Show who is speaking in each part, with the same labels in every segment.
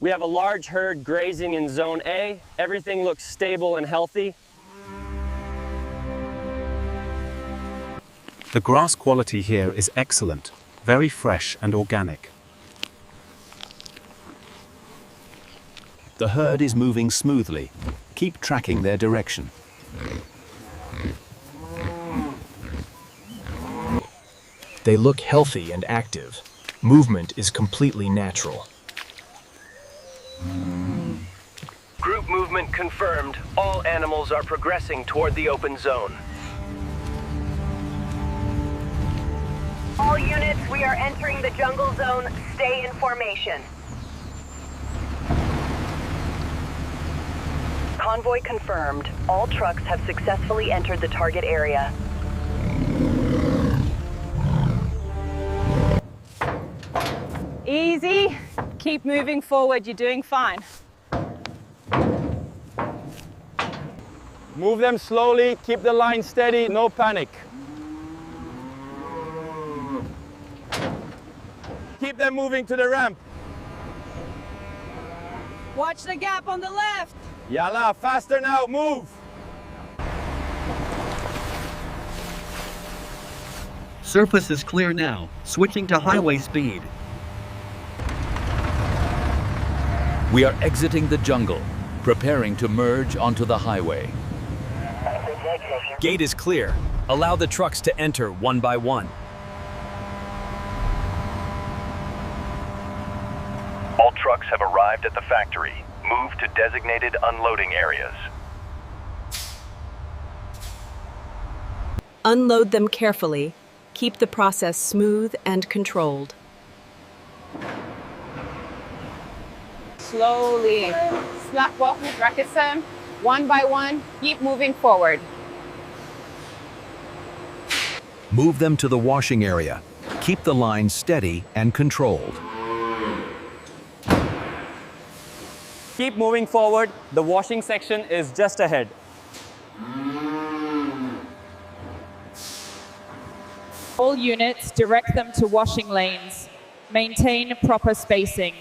Speaker 1: We have a large herd grazing in Zone A. Everything looks stable and healthy.
Speaker 2: The grass quality here is excellent, very fresh and organic.
Speaker 3: The herd is moving smoothly. Keep tracking their direction.
Speaker 4: They look healthy and active. Movement is completely natural.
Speaker 5: Group movement confirmed. All animals are progressing toward the open zone.
Speaker 6: All units, we are entering the jungle zone. Stay in formation. Convoy confirmed. All trucks have successfully entered the target area.
Speaker 7: Easy. Keep moving forward. You're doing fine.
Speaker 1: Move them slowly, keep the line steady, no panic. Keep them moving to the ramp.
Speaker 7: Watch the gap on the left.
Speaker 1: Yalla, faster now, move!
Speaker 8: Surface is clear now. Switching to highway speed.
Speaker 9: We are exiting the jungle, preparing to merge onto the highway.
Speaker 10: Gate is clear. Allow the trucks to enter one by one.
Speaker 5: All trucks have arrived at the factory. Move to designated unloading areas.
Speaker 6: Unload them carefully. Keep the process smooth and controlled.
Speaker 7: Slowly. Slack walk with Rakisam. One by one. Keep moving forward.
Speaker 3: Move them to the washing area. Keep the line steady and controlled.
Speaker 1: Keep moving forward. The washing section is just ahead.
Speaker 7: All units, direct them to washing lanes. Maintain proper spacing.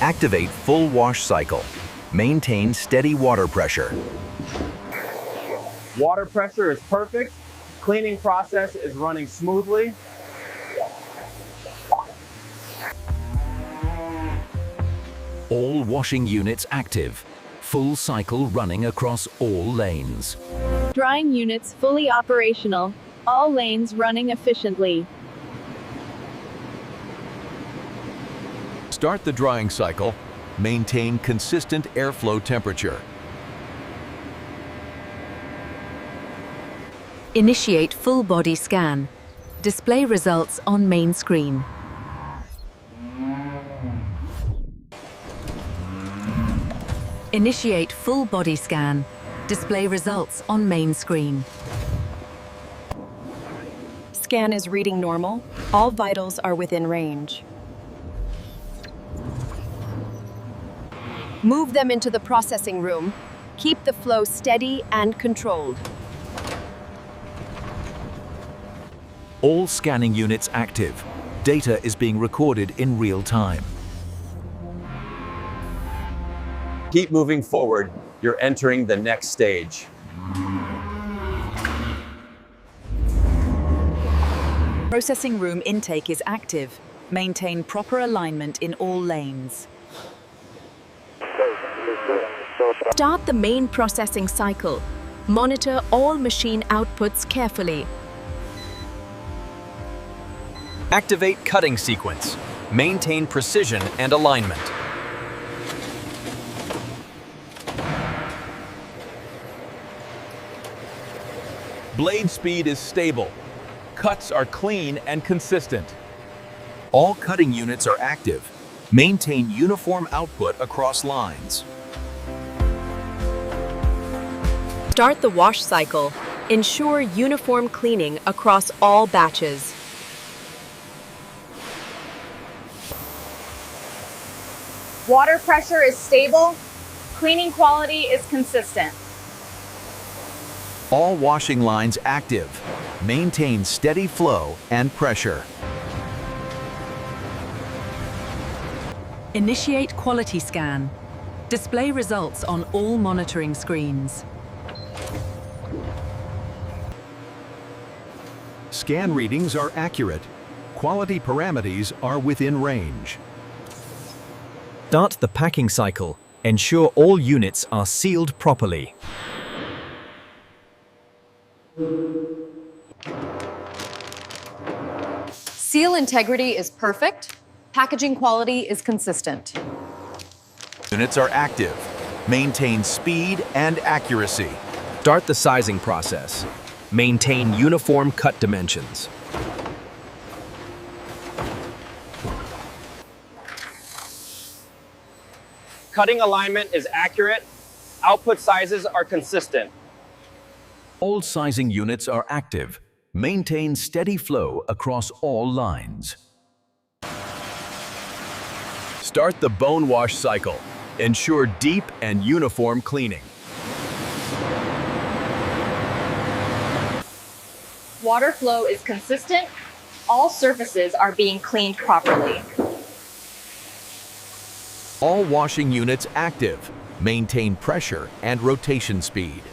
Speaker 3: Activate full wash cycle. Maintain steady water pressure.
Speaker 1: Water pressure is perfect. Cleaning process is running smoothly.
Speaker 3: All washing units active. Full cycle running across all lanes.
Speaker 11: Drying units fully operational. All lanes running efficiently.
Speaker 3: Start the drying cycle. Maintain consistent airflow temperature.
Speaker 12: Initiate full body scan. Display results on main screen. Initiate full body scan. Display results on main screen.
Speaker 6: Scan is reading normal. All vitals are within range. Move them into the processing room. Keep the flow steady and controlled.
Speaker 3: All scanning units active. Data is being recorded in real time.
Speaker 1: Keep moving forward. You're entering the next stage.
Speaker 12: Processing room intake is active. Maintain proper alignment in all lanes.
Speaker 6: Start the main processing cycle. Monitor all machine outputs carefully.
Speaker 10: Activate cutting sequence. Maintain precision and alignment.
Speaker 9: Blade speed is stable. Cuts are clean and consistent.
Speaker 3: All cutting units are active. Maintain uniform output across lines.
Speaker 6: Start the wash cycle. Ensure uniform cleaning across all batches.
Speaker 7: Water pressure is stable. Cleaning quality is consistent.
Speaker 3: All washing lines active. Maintain steady flow and pressure.
Speaker 12: Initiate quality scan. Display results on all monitoring screens.
Speaker 3: Scan readings are accurate. Quality parameters are within range.
Speaker 4: Start the packing cycle. Ensure all units are sealed properly.
Speaker 13: Seal integrity is perfect. Packaging quality is consistent.
Speaker 3: Units are active. Maintain speed and accuracy.
Speaker 10: Start the sizing process. Maintain uniform cut dimensions.
Speaker 1: Cutting alignment is accurate. Output sizes are consistent.
Speaker 3: All sizing units are active. Maintain steady flow across all lines. Start the bone wash cycle. Ensure deep and uniform cleaning.
Speaker 13: Water flow is consistent. All surfaces are being cleaned properly.
Speaker 3: All washing units active. Maintain pressure and rotation speed.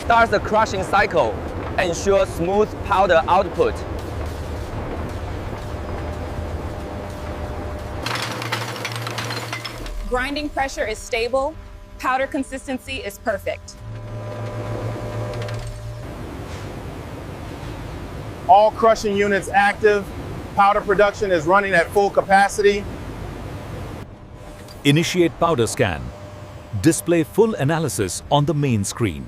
Speaker 1: Start the crushing cycle. Ensure smooth powder output.
Speaker 7: Grinding pressure is stable. Powder consistency is perfect.
Speaker 14: All crushing units active. Powder production is running at full capacity.
Speaker 15: Initiate powder scan. Display full analysis on the main screen.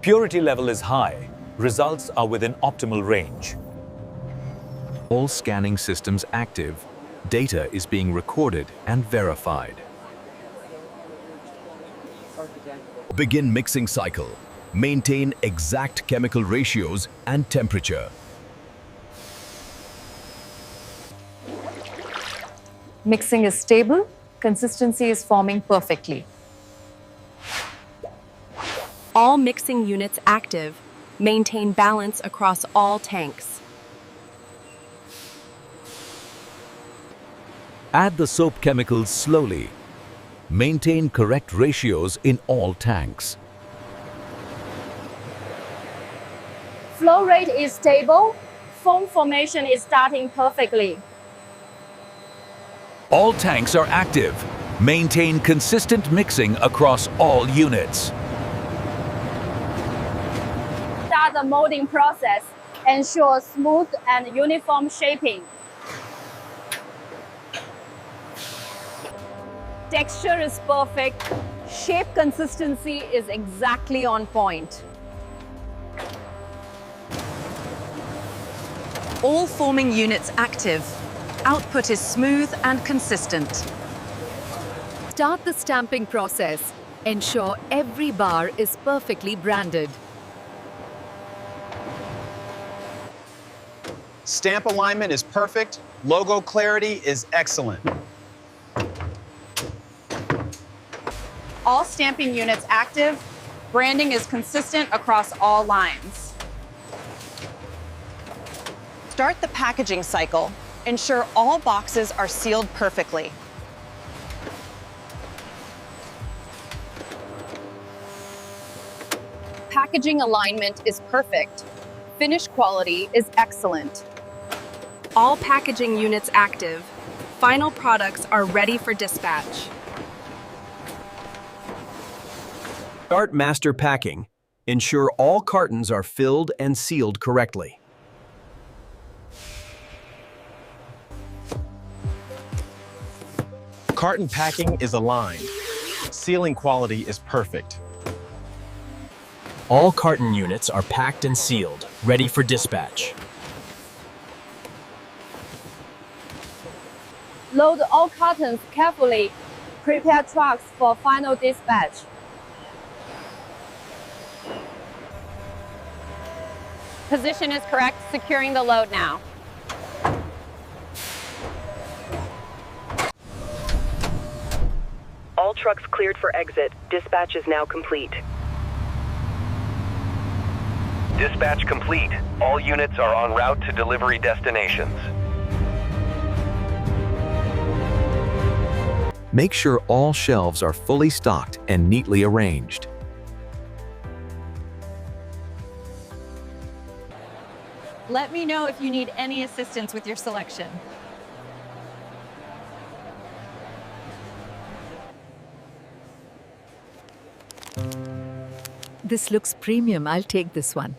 Speaker 15: Purity level is high. Results are within optimal range.
Speaker 3: All scanning systems active. Data is being recorded and verified. Begin mixing cycle. Maintain exact chemical ratios and temperature.
Speaker 13: Mixing is stable. Consistency is forming perfectly.
Speaker 6: All mixing units active. Maintain balance across all tanks.
Speaker 15: Add the soap chemicals slowly. Maintain correct ratios in all tanks.
Speaker 11: Flow rate is stable. Foam formation is starting perfectly.
Speaker 15: All tanks are active. Maintain consistent mixing across all units.
Speaker 11: Start the molding process. Ensure smooth and uniform shaping. Texture is perfect. Shape consistency is exactly on point.
Speaker 12: All forming units active. Output is smooth and consistent.
Speaker 6: Start the stamping process. Ensure every bar is perfectly branded.
Speaker 16: Stamp alignment is perfect. Logo clarity is excellent.
Speaker 7: All stamping units active. Branding is consistent across all lines.
Speaker 13: Start the packaging cycle. Ensure all boxes are sealed perfectly. Packaging alignment is perfect. Finish quality is excellent.
Speaker 6: All packaging units active. Final products are ready for dispatch.
Speaker 10: Start master packing. Ensure all cartons are filled and sealed correctly.
Speaker 16: Carton packing is aligned. Sealing quality is perfect.
Speaker 4: All carton units are packed and sealed, ready for dispatch.
Speaker 11: Load all cartons carefully. Prepare trucks for final dispatch.
Speaker 13: Position is correct, securing the load now.
Speaker 17: All trucks cleared for exit. Dispatch is now complete.
Speaker 5: Dispatch complete. All units are en route to delivery destinations.
Speaker 10: Make sure all shelves are fully stocked and neatly arranged.
Speaker 18: Let me know if you need any assistance with your selection.
Speaker 19: This looks premium. I'll take this one.